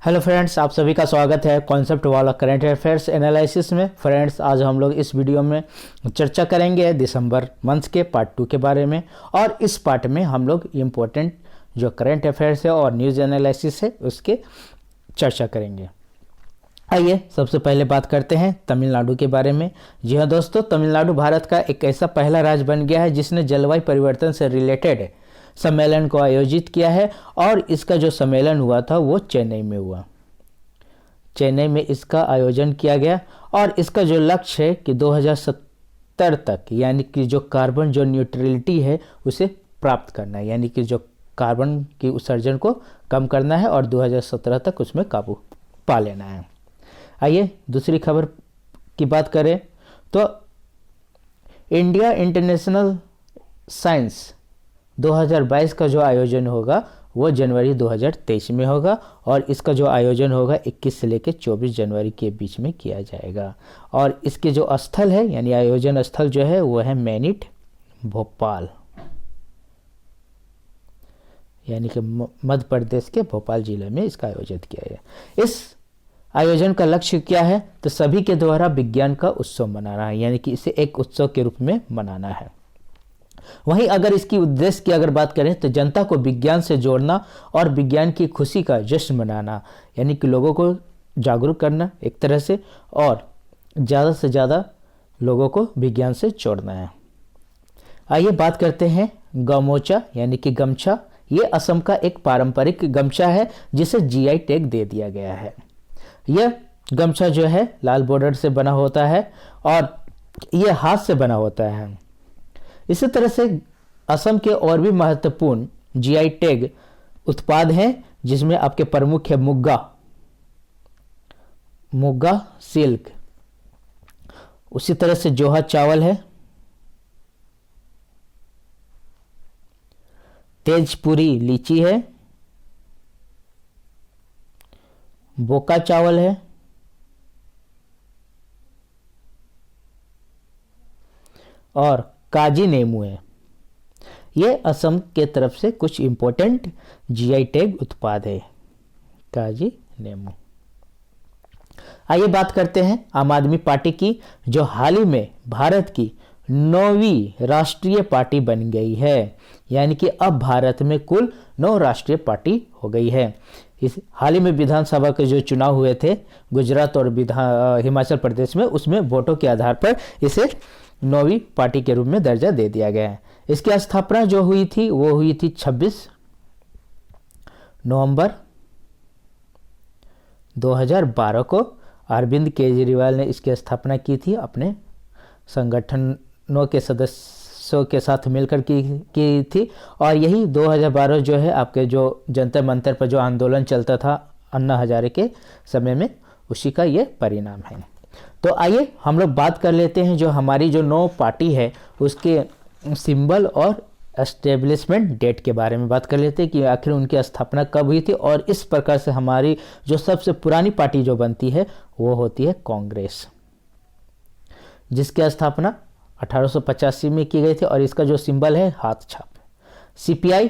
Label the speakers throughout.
Speaker 1: Hello friends, आप सभी का स्वागत है कॉन्सेप्ट वाला करंट अफेयर्स एनालिसिस में। फ्रेंड्स, आज हम लोग इस वीडियो में चर्चा करेंगे दिसंबर मंथ के पार्ट 2 के बारे में। और इस पार्ट में हम लोग इम्पोर्टेंट जो करंट अफेयर्स है और न्यूज़ एनालिसिस है उसके चर्चा करेंगे। आइए सबसे पहले बात करते हैं तमिलनाडु के बारे में। जी हाँ दोस्तों, तमिलनाडु भारत का एक ऐसा पहला राज्य बन गया है जिसने जलवायु परिवर्तन से रिलेटेड सम्मेलन को आयोजित किया है। और इसका जो सम्मेलन हुआ था वो चेन्नई में हुआ। चेन्नई में इसका आयोजन किया गया और इसका जो लक्ष्य है कि 2070 तक, यानी कि जो कार्बन जो न्यूट्रलिटी है उसे प्राप्त करना है, यानी कि जो कार्बन की उत्सर्जन को कम करना है और 2017 तक उसमें काबू पा लेना है। आइए दूसरी खबर की बात करें तो इंडिया इंटरनेशनल साइंस 2022 का जो आयोजन होगा वो जनवरी 2023 में होगा और इसका जो आयोजन होगा 21 से लेकर 24 जनवरी के बीच में किया जाएगा। और इसके जो स्थल है यानी आयोजन स्थल जो है वो है मैनिट भोपाल, यानी कि मध्य प्रदेश के भोपाल जिले में इसका आयोजित किया गया। इस आयोजन का लक्ष्य क्या है तो सभी के द्वारा विज्ञान का उत्सव मनाना है, यानी कि इसे एक उत्सव के रूप में मनाना है। वहीं अगर इसकी उद्देश्य की अगर बात करें तो जनता को विज्ञान से जोड़ना और विज्ञान की खुशी का जश्न मनाना, यानी कि लोगों को जागरूक करना एक तरह से, और ज़्यादा से ज़्यादा लोगों को विज्ञान से जोड़ना है। आइए बात करते हैं गमोचा यानी कि गमछा। ये असम का एक पारंपरिक गमछा है जिसे जीआई टैग दे दिया गया है। यह गमछा जो है लाल बॉर्डर से बना होता है और यह हाथ से बना होता है। इसी तरह से असम के और भी महत्वपूर्ण जीआई टैग उत्पाद हैं जिसमें आपके प्रमुख है मुग्गा सिल्क, उसी तरह से जोहा चावल है, तेजपुरी लीची है, बोका चावल है और काजी नेमू है। ये असम के तरफ से कुछ इंपॉर्टेंट जीआई टैग उत्पाद है, काजी नेमू। आइए बात करते हैं आम आदमी पार्टी की, जो हाल ही में भारत की 9वीं राष्ट्रीय पार्टी बन गई है, यानी कि अब भारत में कुल 9 राष्ट्रीय पार्टी हो गई है। इस हाल ही में विधानसभा के जो चुनाव हुए थे गुजरात और हिमाचल प्रदेश में, उसमें वोटों के आधार पर इसे 9वीं पार्टी के रूप में दर्जा दे दिया गया है। इसकी स्थापना जो हुई थी वो हुई थी 26 नवंबर 2012 को। अरविंद केजरीवाल ने इसकी स्थापना की थी, अपने संगठनों के सदस्यों के साथ मिलकर की थी। और यही 2012 जो है आपके जो जंतर मंतर पर जो आंदोलन चलता था अन्ना हजारे के समय में, उसी का ये परिणाम है। तो आइए हम लोग बात कर लेते हैं जो हमारी जो 9 पार्टी है उसके सिंबल और एस्टेब्लिशमेंट डेट के बारे में बात कर लेते हैं कि आखिर उनकी स्थापना कब हुई थी। और इस प्रकार से हमारी जो सबसे पुरानी पार्टी जो बनती है वो होती है कांग्रेस, जिसकी स्थापना 1885 में की गई थी और इसका जो सिंबल है हाथ छाप। सीपीआई,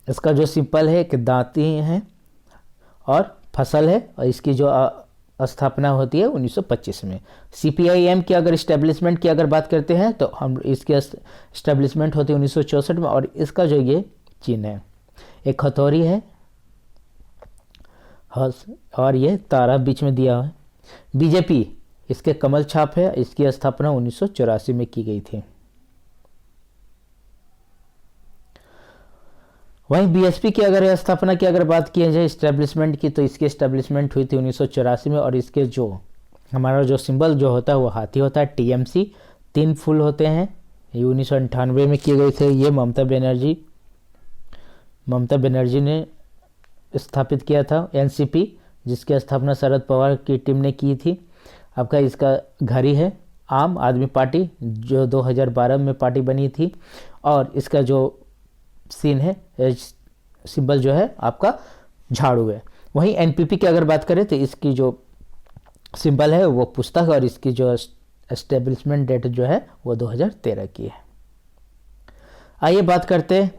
Speaker 1: इसका जो सिंबल है कि दांती है और फसल है और इसकी जो स्थापना होती है 1925 में। सीपीआईएम की अगर इस्टेब्लिशमेंट की अगर बात करते हैं तो हम इसकी इस्टेब्लिशमेंट होती है 1964 में और इसका जो ये चिन्ह है एक हथौड़ी है और ये तारा बीच में दिया है। बीजेपी, इसके कमल छाप है, इसकी स्थापना 1984 में की गई थी। वहीं बीएसपी की अगर स्थापना की अगर बात की जाए इस्टेब्लिशमेंट की, तो इसकी इस्टेब्लिशमेंट हुई थी 1984 में और इसके जो हमारा जो सिंबल जो होता है वो हाथी होता है। टीएमसी 3 फूल होते हैं, ये 1998 में किए गए थे। ये ममता बनर्जी ने स्थापित किया था। एनसीपी, जिसकी स्थापना शरद पवार की टीम ने की थी। आपका इसका घड़ी है आम आदमी पार्टी, जो 2012 में पार्टी बनी थी और इसका जो सीन है सिंबल जो है आपका झाड़ू है। वहीं एनपीपी की अगर बात करें तो इसकी जो सिंबल है वो पुस्तक और इसकी जो एस्टेब्लिशमेंट डेट जो है वो 2013 की है। आइए बात करते हैं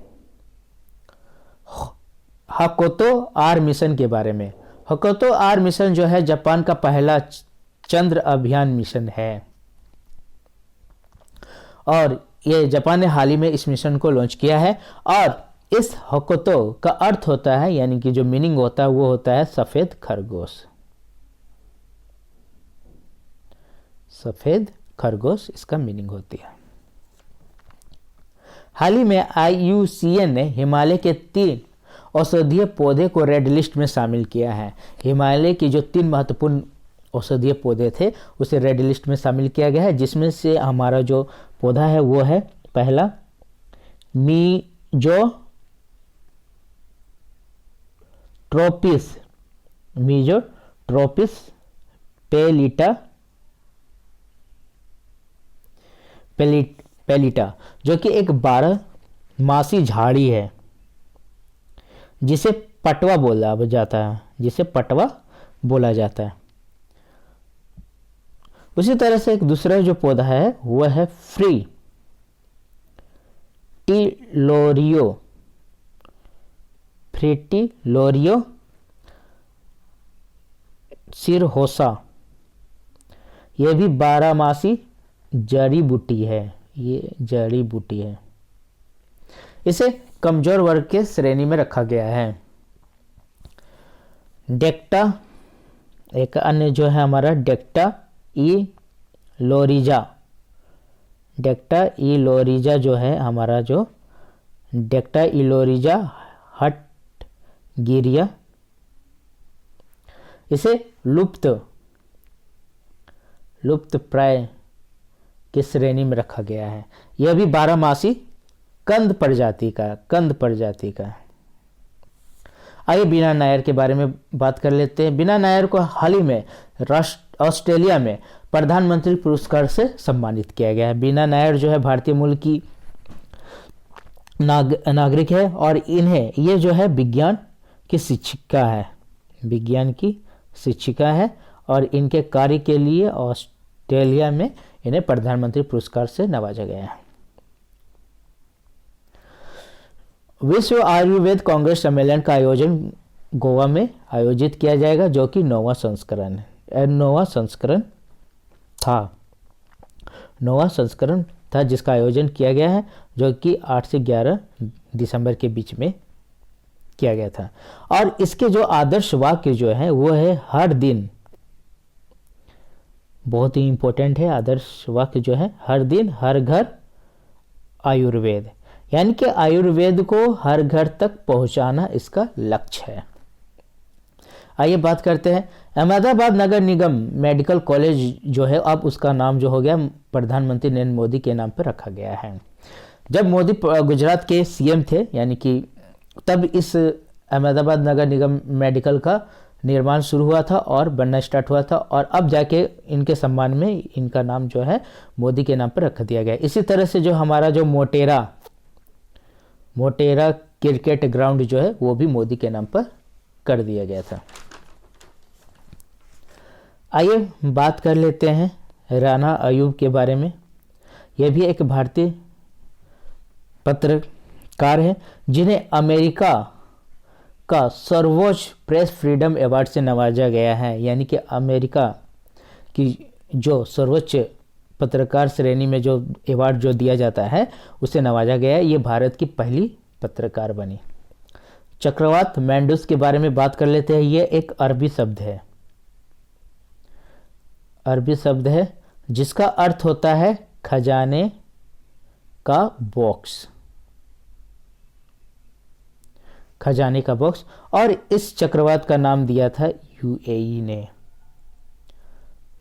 Speaker 1: हकोतो आर मिशन के बारे में। हकोतो आर मिशन जो है जापान का पहला चंद्र अभियान मिशन है और ये जापान ने हाल ही में इस मिशन को लॉन्च किया है। और इस हकोतो का अर्थ होता है, यानी कि जो मीनिंग होता है वो होता है सफेद खरगोश। सफेद खरगोश इसका मीनिंग होती है। हाल ही में IUCN ने हिमालय के 3 औषधीय पौधे को रेड लिस्ट में शामिल किया है। हिमालय की जो 3 महत्वपूर्ण औषधीय पौधे थे उसे रेड लिस्ट में शामिल किया गया है, जिसमें से हमारा जो पौधा है वो है पहला मीजोट्रोपिस पेलिटा, जो कि एक 12 मासी झाड़ी है जिसे पटवा बोला जाता है। उसी तरह से एक दूसरा जो पौधा है वह है फ्रीटिलोरियो सिरहोसा। यह भी 12 मासी जड़ी बूटी है। इसे कमजोर वर्ग के श्रेणी में रखा गया है। डेक्टा, एक अन्य जो है हमारा डेक्टा इलोरिजा जो है हमारा जो डेक्टा इलोरिजा हटगिरिया, इसे लुप्त प्राय की श्रेणी में रखा गया है। यह भी 12 मासी कंद प्रजाति का। आइए बीना नायर के बारे में बात कर लेते हैं। बीना नायर को हाल ही में ऑस्ट्रेलिया में प्रधानमंत्री पुरस्कार से सम्मानित किया गया है। बीना नायर जो है भारतीय मूल की नागरिक है और ये जो है विज्ञान की शिक्षिका है और इनके कार्य के लिए ऑस्ट्रेलिया में इन्हें प्रधानमंत्री पुरस्कार से नवाजा गया है। विश्व आयुर्वेद कांग्रेस सम्मेलन का आयोजन गोवा में आयोजित किया जाएगा, जो कि 9वां संस्करण था जिसका आयोजन किया गया है, जो कि 8 से 11 दिसंबर के बीच में किया गया था। और इसके जो आदर्श वाक्य जो है वो है हर दिन, बहुत ही इंपॉर्टेंट है आदर्श वाक्य जो है, हर दिन हर घर आयुर्वेद, यानी कि आयुर्वेद को हर घर तक पहुंचाना इसका लक्ष्य है। आइए बात करते हैं अहमदाबाद नगर निगम मेडिकल कॉलेज जो है अब उसका नाम जो हो गया प्रधानमंत्री नरेंद्र मोदी के नाम पर रखा गया है। जब मोदी गुजरात के CM थे, यानी कि तब इस अहमदाबाद नगर निगम मेडिकल का निर्माण शुरू हुआ था और बनना स्टार्ट हुआ था और अब जाके इनके सम्मान में इनका नाम जो है मोदी के नाम पर रख दिया गया। इसी तरह से जो हमारा जो मोटेरा क्रिकेट ग्राउंड जो है वो भी मोदी के नाम पर कर दिया गया था। आइए बात कर लेते हैं राना अयूब के बारे में। यह भी एक भारतीय पत्रकार है जिन्हें अमेरिका का सर्वोच्च प्रेस फ्रीडम अवार्ड से नवाजा गया है, यानी कि अमेरिका की जो सर्वोच्च पत्रकार श्रेणी में जो अवार्ड जो दिया जाता है उसे नवाजा गया है। ये भारत की पहली पत्रकार बनी। चक्रवात मैंडूस के बारे में बात कर लेते हैं। ये एक अरबी शब्द है जिसका अर्थ होता है खजाने का बॉक्स और इस चक्रवात का नाम दिया था UAE ने,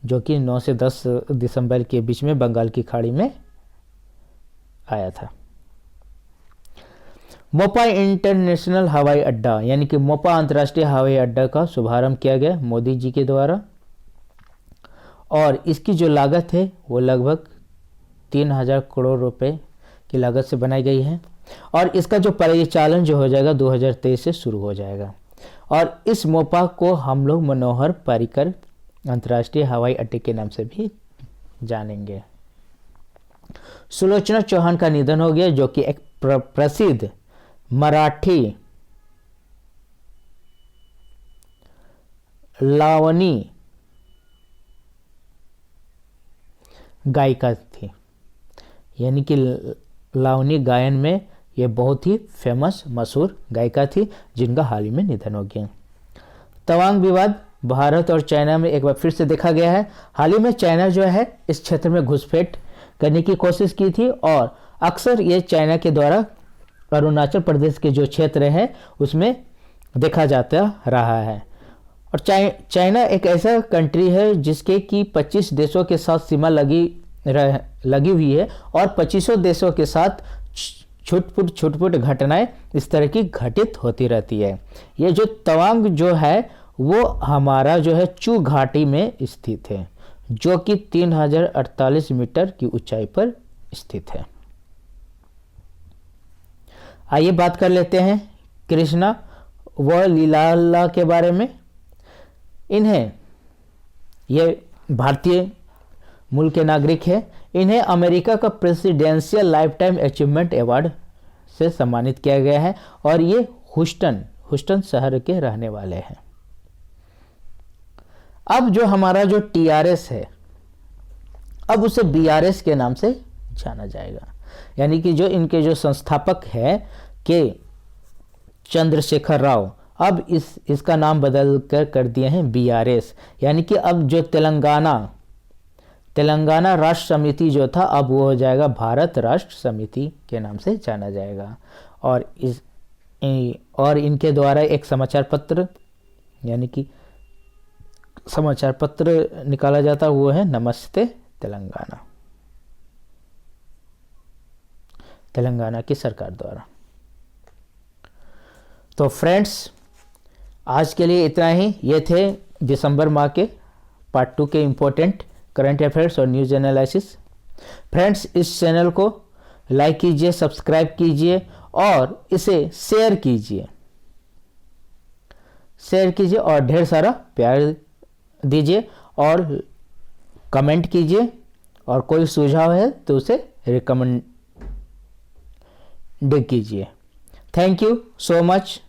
Speaker 1: जो कि 9 से 10 दिसंबर के बीच में बंगाल की खाड़ी में आया था। मोपा इंटरनेशनल हवाई अड्डा, यानी कि मोपा अंतर्राष्ट्रीय हवाई अड्डा का शुभारंभ किया गया मोदी जी के द्वारा और इसकी जो लागत है वो लगभग 3000 करोड़ रुपए की लागत से बनाई गई है और इसका जो परिचालन जो हो जाएगा 2023 से शुरू हो जाएगा। और इस मोपा को हम लोग मनोहर पर्रिकर अंतर्राष्ट्रीय हवाई अड्डे के नाम से भी जानेंगे। सुलोचना चौहान का निधन हो गया, जो कि एक प्रसिद्ध मराठी लावनी गायिका थी, यानी कि लावनी गायन में ये बहुत ही फेमस मशहूर गायिका थी जिनका हाल ही में निधन हो गया। तवांग विवाद भारत और चाइना में एक बार फिर से देखा गया है। हाल ही में चाइना जो है इस क्षेत्र में घुसपैठ करने की कोशिश की थी और अक्सर ये चाइना के द्वारा अरुणाचल प्रदेश के जो क्षेत्र है उसमें देखा जाता रहा है। और चाइना एक ऐसा कंट्री है जिसके कि 25 देशों के साथ सीमा लगी हुई है और 25 देशों के साथ छुटपुट घटनाएं इस तरह की घटित होती रहती है। ये जो तवांग जो है वो हमारा जो है चू घाटी में स्थित है, जो कि 3048 मीटर की ऊंचाई पर स्थित है। आइए बात कर लेते हैं कृष्णा व लीला के बारे में। ये भारतीय मूल के नागरिक है। इन्हें अमेरिका का प्रेसिडेंशियल लाइफटाइम अचीवमेंट अवार्ड से सम्मानित किया गया है और ये ह्यूस्टन शहर के रहने वाले हैं। अब जो हमारा जो टीआरएस है अब उसे बीआरएस के नाम से जाना जाएगा, यानी कि जो इनके जो संस्थापक है के चंद्रशेखर राव अब इसका नाम बदल कर दिए हैं बीआरएस, यानी कि अब जो तेलंगाना राष्ट्र समिति जो था अब वो हो जाएगा भारत राष्ट्र समिति के नाम से जाना जाएगा। और इनके द्वारा एक समाचार पत्र, यानी कि समाचार पत्र निकाला जाता वो है नमस्ते तेलंगाना की सरकार द्वारा। तो फ्रेंड्स आज के लिए इतना ही। ये थे दिसंबर माह के पार्ट 2 के इम्पोर्टेंट करंट अफेयर्स और न्यूज़ एनालिसिस। फ्रेंड्स इस चैनल को लाइक कीजिए, सब्सक्राइब कीजिए और इसे शेयर कीजिए और ढेर सारा प्यार दीजिए और कमेंट कीजिए और कोई सुझाव है तो उसे रिकमेंड कीजिए। Thank you so much.